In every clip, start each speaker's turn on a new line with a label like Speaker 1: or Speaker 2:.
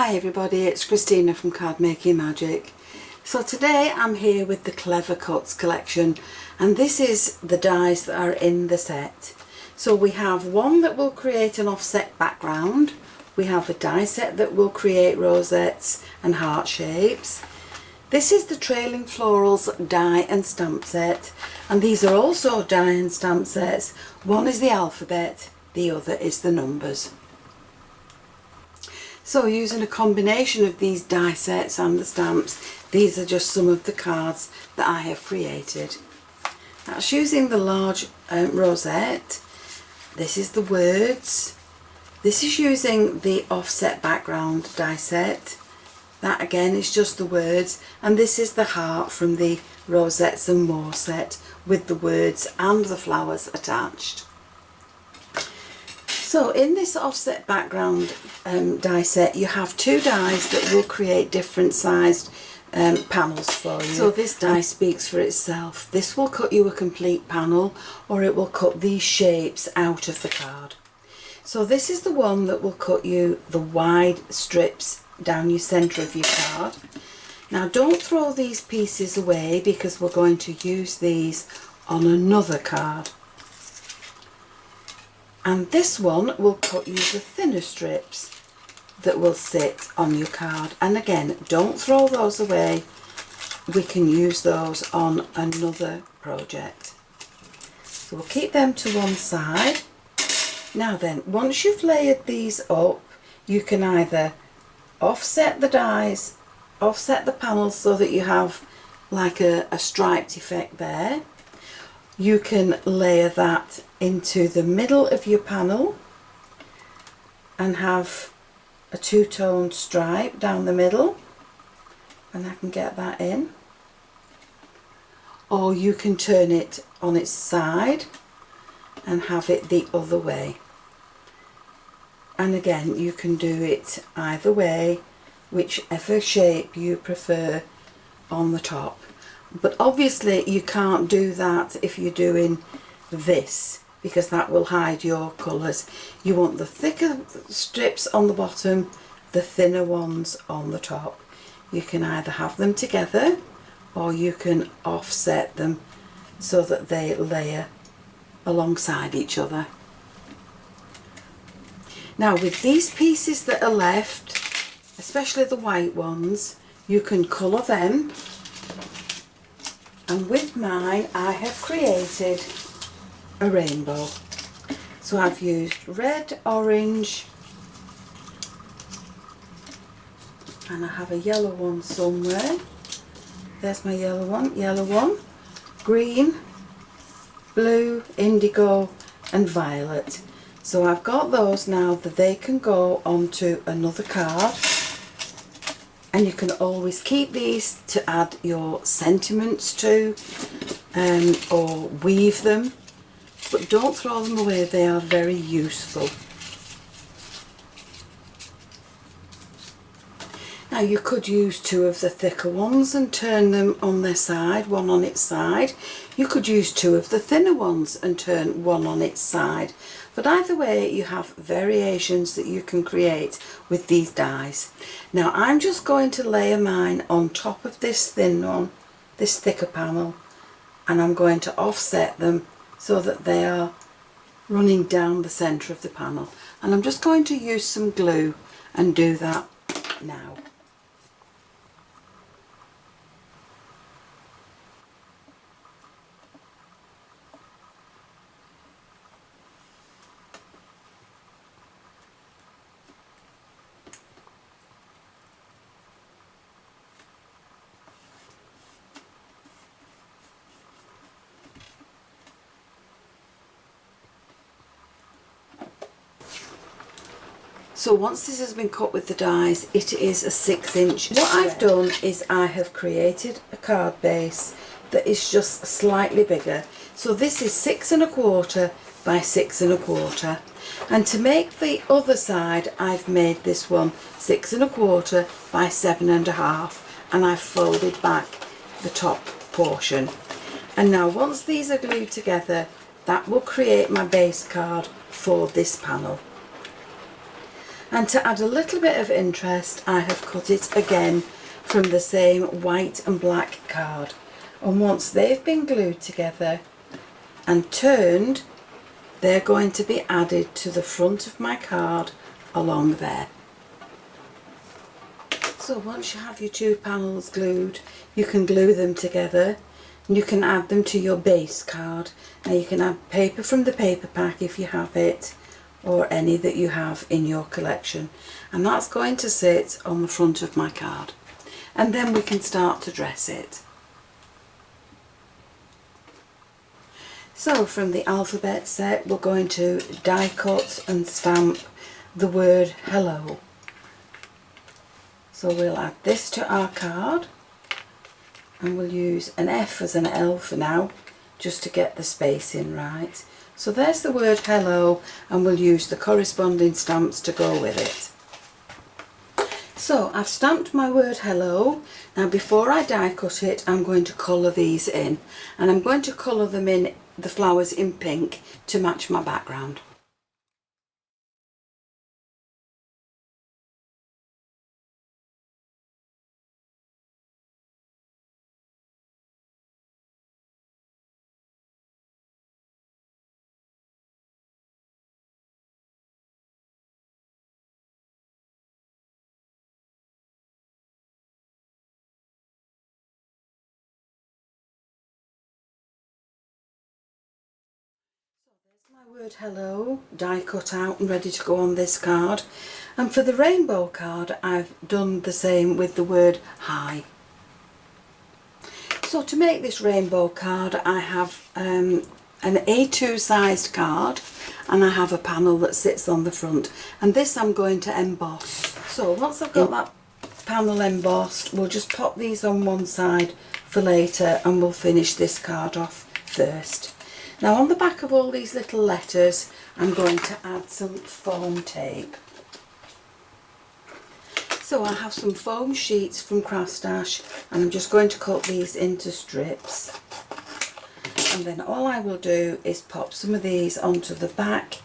Speaker 1: Hi everybody, it's Christina from Card Making Magic. So today I'm here with the Clever Cuts collection, and this is the dies that are in the set. So we have one that will create an offset background, we have a die set that will create rosettes and heart shapes. This is the Trailing Florals die and stamp set, and these are also die and stamp sets. One is the alphabet, the other is the numbers. So using a combination of these die sets and the stamps, these are just some of the cards that I have created. That's using the large rosette. This is the words. This is using the offset background die set. That again is just the words, and this is the heart from the Rosettes and More set with the words and the flowers attached. So in this offset background die set, you have two dies that will create different sized panels for you. So this die speaks for itself. This will cut you a complete panel, or it will cut these shapes out of the card. So this is the one that will cut you the wide strips down your centre of your card. Now don't throw these pieces away, because we're going to use these on another card. And this one will cut you the thinner strips that will sit on your card. And again, don't throw those away. We can use those on another project. So we'll keep them to one side. Now then, once you've layered these up, you can either offset the dies, offset the panels so that you have like a striped effect there. You can layer that into the middle of your panel and have a two-toned stripe down the middle, and I can get that in. Or you can turn it on its side and have it the other way. And again, you can do it either way, whichever shape you prefer on the top. But obviously you can't do that if you're doing this, because that will hide your colours. You want the thicker strips on the bottom, the thinner ones on the top. You can either have them together, or you can offset them so that they layer alongside each other. Now with these pieces that are left, especially the white ones, you can colour them. And with mine, I have created a rainbow. So I've used red, orange, and I have a yellow one somewhere. There's my yellow one, green, blue, indigo and violet. So I've got those now that they can go onto another card. And you can always keep these to add your sentiments to, or weave them, but don't throw them away, they are very useful. Now you could use two of the thicker ones and turn them on their side, one on its side. You could use two of the thinner ones and turn one on its side. But either way, you have variations that you can create with these dies. Now I'm just going to layer mine on top of this thin one, this thicker panel, and I'm going to offset them so that they are running down the centre of the panel. And I'm just going to use some glue and do that now. So once this has been cut with the dies, it is a 6-inch square. What I've done is I have created a card base that is just slightly bigger. So this is 6 1/4 by 6 1/4. And to make the other side, I've made this one 6 1/4 by 7 1/2, and I've folded back the top portion. And now once these are glued together, that will create my base card for this panel. And to add a little bit of interest, I have cut it again from the same white and black card. And once they've been glued together and turned, they're going to be added to the front of my card along there. So once you have your two panels glued, you can glue them together and you can add them to your base card. Now you can add paper from the paper pack if you have it, or any that you have in your collection, and that's going to sit on the front of my card, and then we can start to dress it. So from the alphabet set, we're going to die cut and stamp the word hello. So we'll add this to our card, and we'll use an F as an L for now, just to get the spacing right. So there's the word hello, and we'll use the corresponding stamps to go with it. So I've stamped my word hello. Now before I die cut it, I'm going to colour these in, and I'm going to colour them in the flowers in pink to match my background. My word hello die cut out and ready to go on this card, and for the rainbow card I've done the same with the word hi. So to make this rainbow card, I have an A2 sized card, and I have a panel that sits on the front, and this I'm going to emboss. So once I've got that panel embossed, we'll just pop these on one side for later, and we'll finish this card off first. Now on the back of all these little letters, I'm going to add some foam tape. So I have some foam sheets from Craft Stash, and I'm just going to cut these into strips. And then all I will do is pop some of these onto the back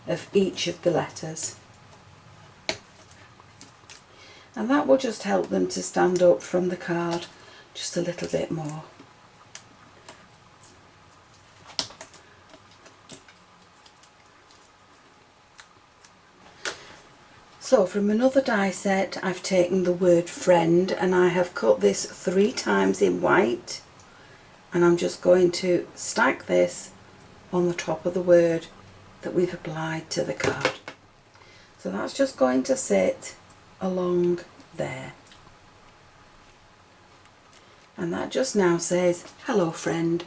Speaker 1: of each of the letters. And that will just help them to stand up from the card just a little bit more. So from another die set, I've taken the word friend, and I have cut this 3 times in white, and I'm just going to stack this on the top of the word that we've applied to the card. So that's just going to sit along there, and that just now says hello friend.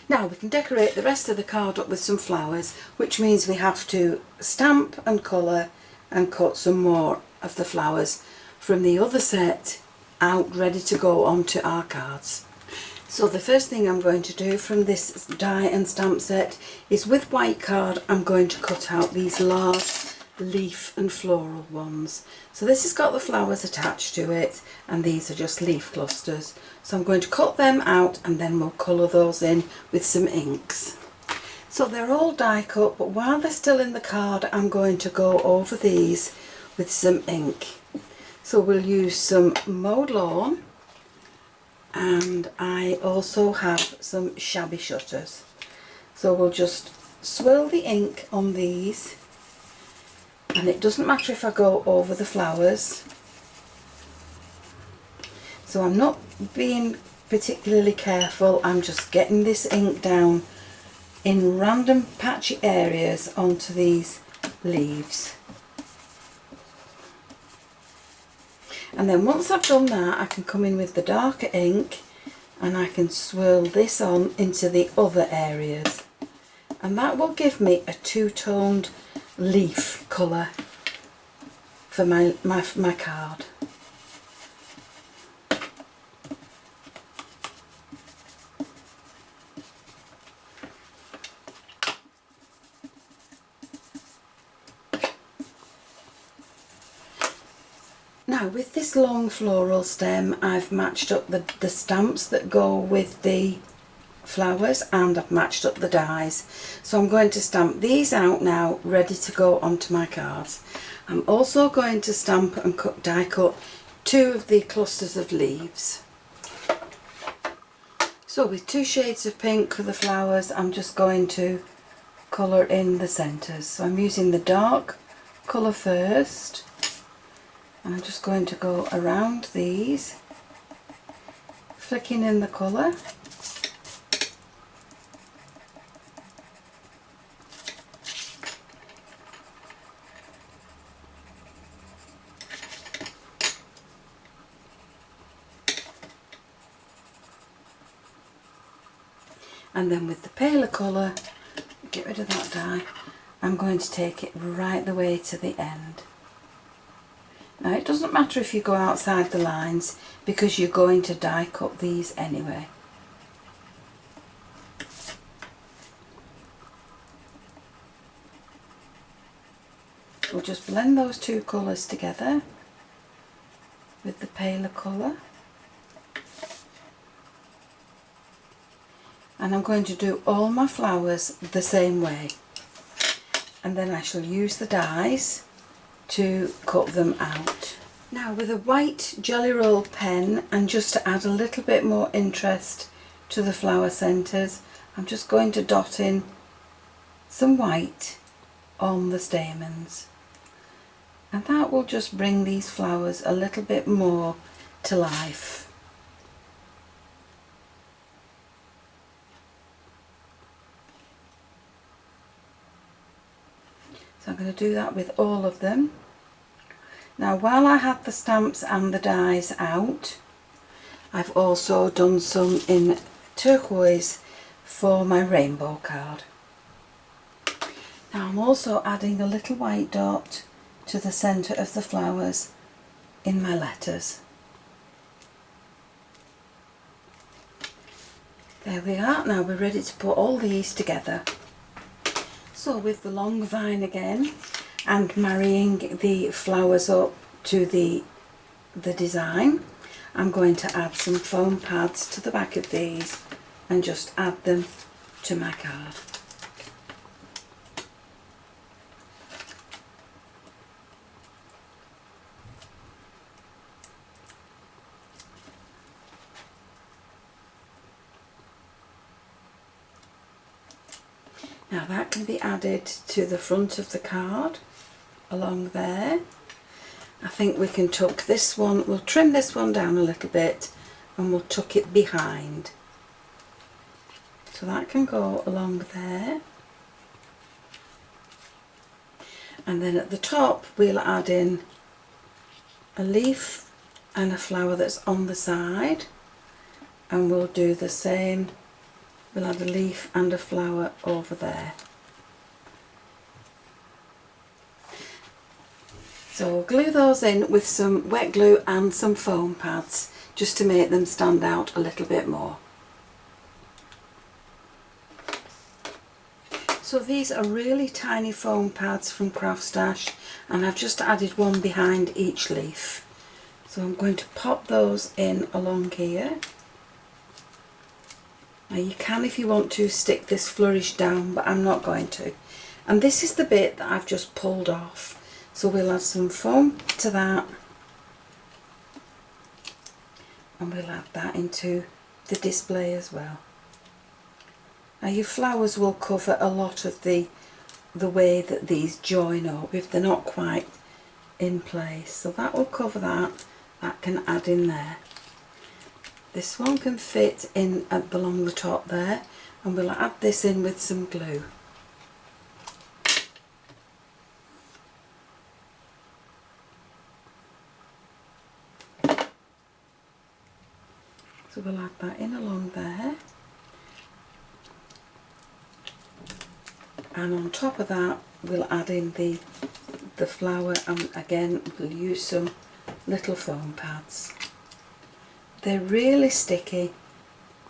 Speaker 1: Now we can decorate the rest of the card up with some flowers, which means we have to stamp and colour and cut some more of the flowers from the other set out, ready to go onto our cards. So the first thing I'm going to do from this die and stamp set is, with white card, I'm going to cut out these large leaf and floral ones. So this has got the flowers attached to it, and these are just leaf clusters. So I'm going to cut them out, and then we'll colour those in with some inks. So they're all die cut, but while they're still in the card, I'm going to go over these with some ink. So we'll use some mowed lawn, and I also have some shabby shutters. So we'll just swirl the ink on these, and it doesn't matter if I go over the flowers. So I'm not being particularly careful, I'm just getting this ink down in random patchy areas onto these leaves. And then once I've done that, I can come in with the darker ink, and I can swirl this on into the other areas, and that will give me a two-toned leaf colour for my card. Now with this long floral stem, I've matched up the stamps that go with the flowers and I've matched up the dies. So I'm going to stamp these out now, ready to go onto my cards. I'm also going to stamp and die cut 2 of the clusters of leaves. So with 2 shades of pink for the flowers, I'm just going to colour in the centres. So I'm using the dark colour first, and I'm just going to go around these, flicking in the colour. And then with the paler colour, get rid of that dye, I'm going to take it right the way to the end. Now it doesn't matter if you go outside the lines because you're going to die cut these anyway. We'll just blend those 2 colours together with the paler colour. And I'm going to do all my flowers the same way, and then I shall use the dies to cut them out. Now with a white jelly roll pen, and just to add a little bit more interest to the flower centres, I'm just going to dot in some white on the stamens, and that will just bring these flowers a little bit more to life. So I'm going to do that with all of them. Now while I had the stamps and the dies out, I've also done some in turquoise for my rainbow card. Now I'm also adding a little white dot to the centre of the flowers in my letters. There we are. Now we're ready to put all these together. So with the long vine again, and marrying the flowers up to the design, I'm going to add some foam pads to the back of these and just add them to my card. Now that can be added to the front of the card along there. I think we can tuck this one, we'll trim this one down a little bit and we'll tuck it behind. So that can go along there. And then at the top we'll add in a leaf and a flower that's on the side, and we'll do the same. We'll add a leaf and a flower over there. So we'll glue those in with some wet glue and some foam pads just to make them stand out a little bit more. So these are really tiny foam pads from Craft Stash, and I've just added one behind each leaf. So I'm going to pop those in along here. Now you can, if you want to, stick this flourish down, but I'm not going to. And this is the bit that I've just pulled off. So we'll add some foam to that, and we'll add that into the display as well. Now your flowers will cover a lot of the way that these join up if they're not quite in place. So that will cover that. That can add in there. This one can fit in along the top there, and we'll add this in with some glue. So we'll add that in along there, and on top of that we'll add in the flower, and again we'll use some little foam pads. They're really sticky,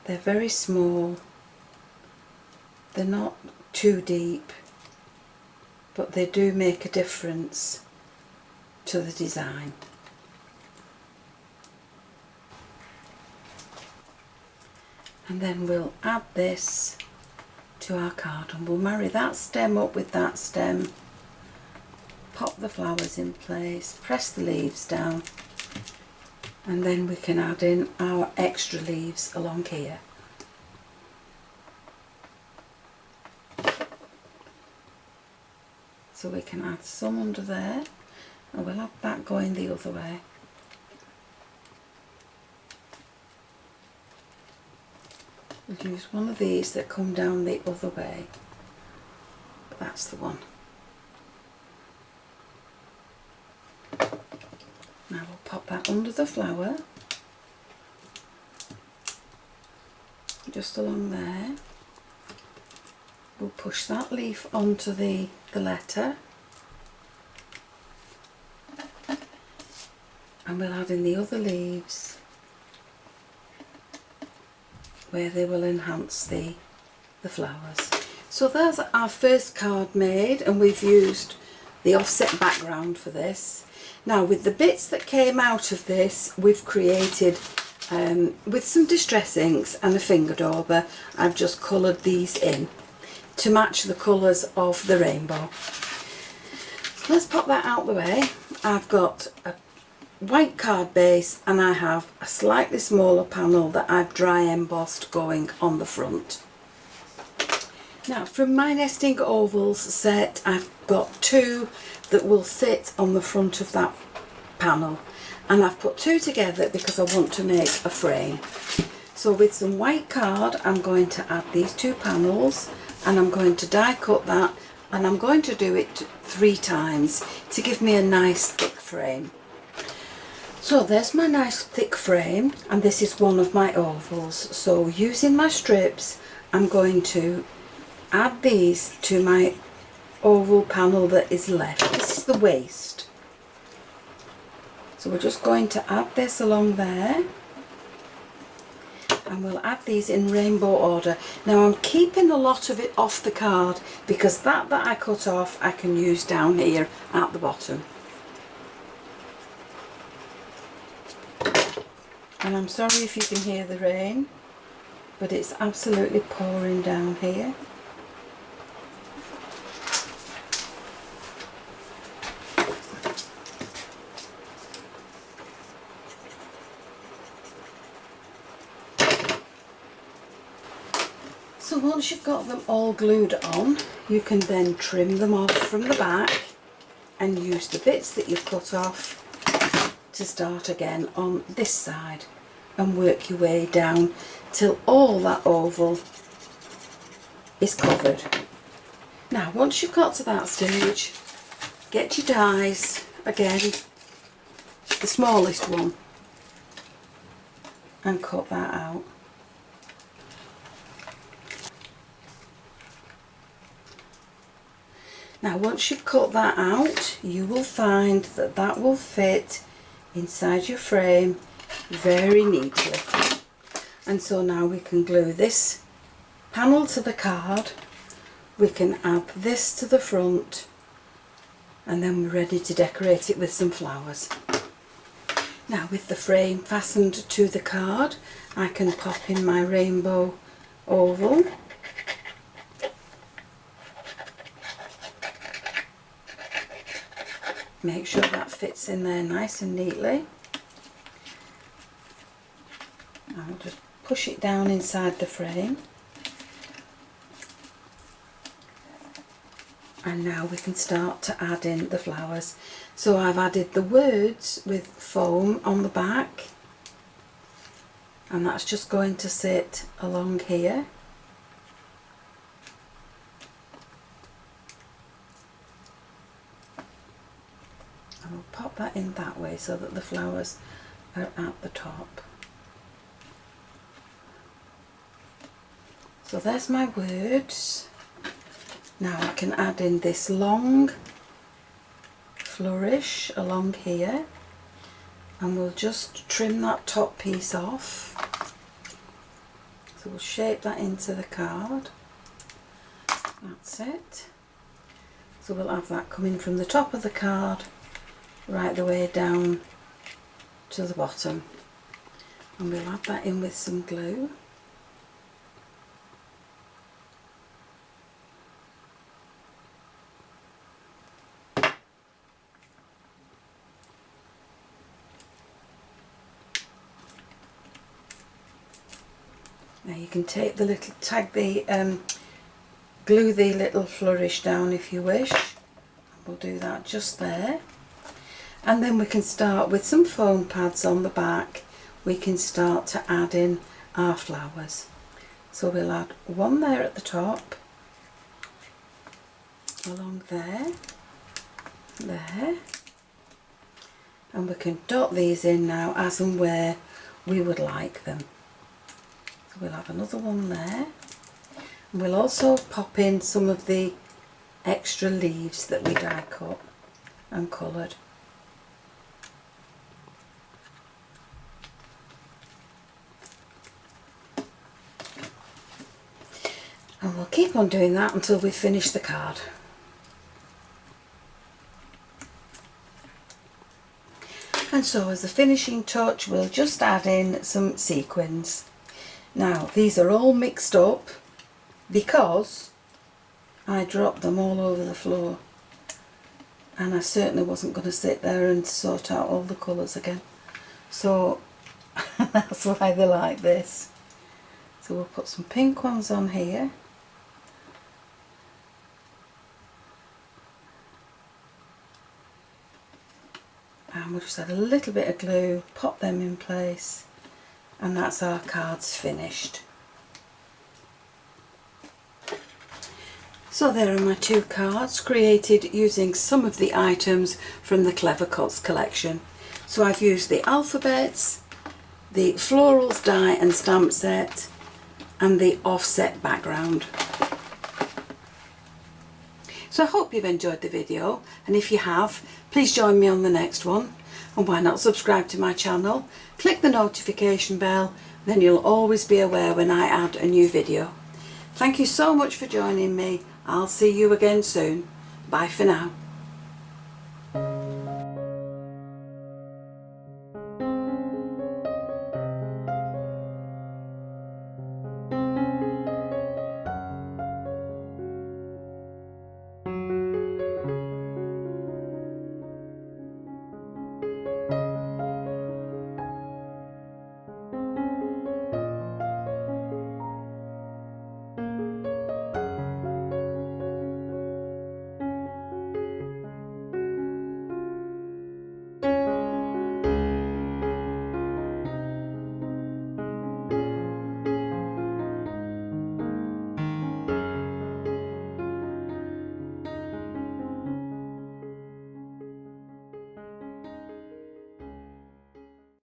Speaker 1: they're very small, they're not too deep, but they do make a difference to the design. And then we'll add this to our card and we'll marry that stem up with that stem, pop the flowers in place, press the leaves down, and then we can add in our extra leaves along here. So we can add some under there, and we'll have that going the other way. We'll use one of these that come down the other way, but that's the one. Now we'll pop that under the flower, just along there. We'll push that leaf onto the letter, and we'll add in the other leaves where they will enhance the flowers. So there's our first card made, and we've used the offset background for this. Now with the bits that came out of this, we've created with some distress inks and a finger dauber, I've just coloured these in to match the colours of the rainbow. So let's pop that out the way. I've got a white card base and I have a slightly smaller panel that I've dry embossed going on the front. Now from my Nesting Ovals set, I've got 2 that will sit on the front of that panel, and I've put 2 together because I want to make a frame. So with some white card I'm going to add these 2 panels, and I'm going to die cut that, and I'm going to do it 3 times to give me a nice thick frame. So there's my nice thick frame, and this is one of my ovals. So using my strips, I'm going to add these to my oval panel that is left. This is the waist. So we're just going to add this along there, and we'll add these in rainbow order. Now I'm keeping a lot of it off the card because that I cut off I can use down here at the bottom. And I'm sorry if you can hear the rain, but it's absolutely pouring down here. So once you've got them all glued on, you can then trim them off from the back and use the bits that you've cut off to start again on this side and work your way down till all that oval is covered. Now once you've got to that stage, get your dies, again the smallest one, and cut that out. Now once you've cut that out, you will find that that will fit inside your frame very neatly. And so now we can glue this panel to the card, we can add this to the front, and then we're ready to decorate it with some flowers. Now with the frame fastened to the card, I can pop in my rainbow oval. Make sure that fits in there nice and neatly. I'll just push it down inside the frame. And now we can start to add in the flowers. So I've added the words with foam on the back, and that's just going to sit along here. And we'll pop that in that way so that the flowers are at the top. So there's my words. Now I can add in this long flourish along here, and we'll just trim that top piece off. So we'll shape that into the card. That's it. So we'll have that coming from the top of the card right the way down to the bottom, and we'll add that in with some glue. Now you can take the little, glue the little flourish down if you wish. We'll do that just there. And then we can start with some foam pads on the back. We can start to add in our flowers. So we'll add one there at the top, along there, there, and we can dot these in now as and where we would like them. So we'll have another one there, and we'll also pop in some of the extra leaves that we die cut and coloured. And we'll keep on doing that until we finish the card. And so as a finishing touch, we'll just add in some sequins. Now these are all mixed up because I dropped them all over the floor, and I certainly wasn't going to sit there and sort out all the colours again. So that's why they're like this. So we'll put some pink ones on here. And we'll just add a little bit of glue, pop them in place, and that's our cards finished. So there are my two cards created using some of the items from the Clever Cuts collection. So I've used the alphabets, the Florals die and stamp set, and the offset background. So I hope you've enjoyed the video, and if you have, please join me on the next one, and why not subscribe to my channel, click the notification bell, then you'll always be aware when I add a new video. Thank you so much for joining me. I'll see you again soon. Bye for now.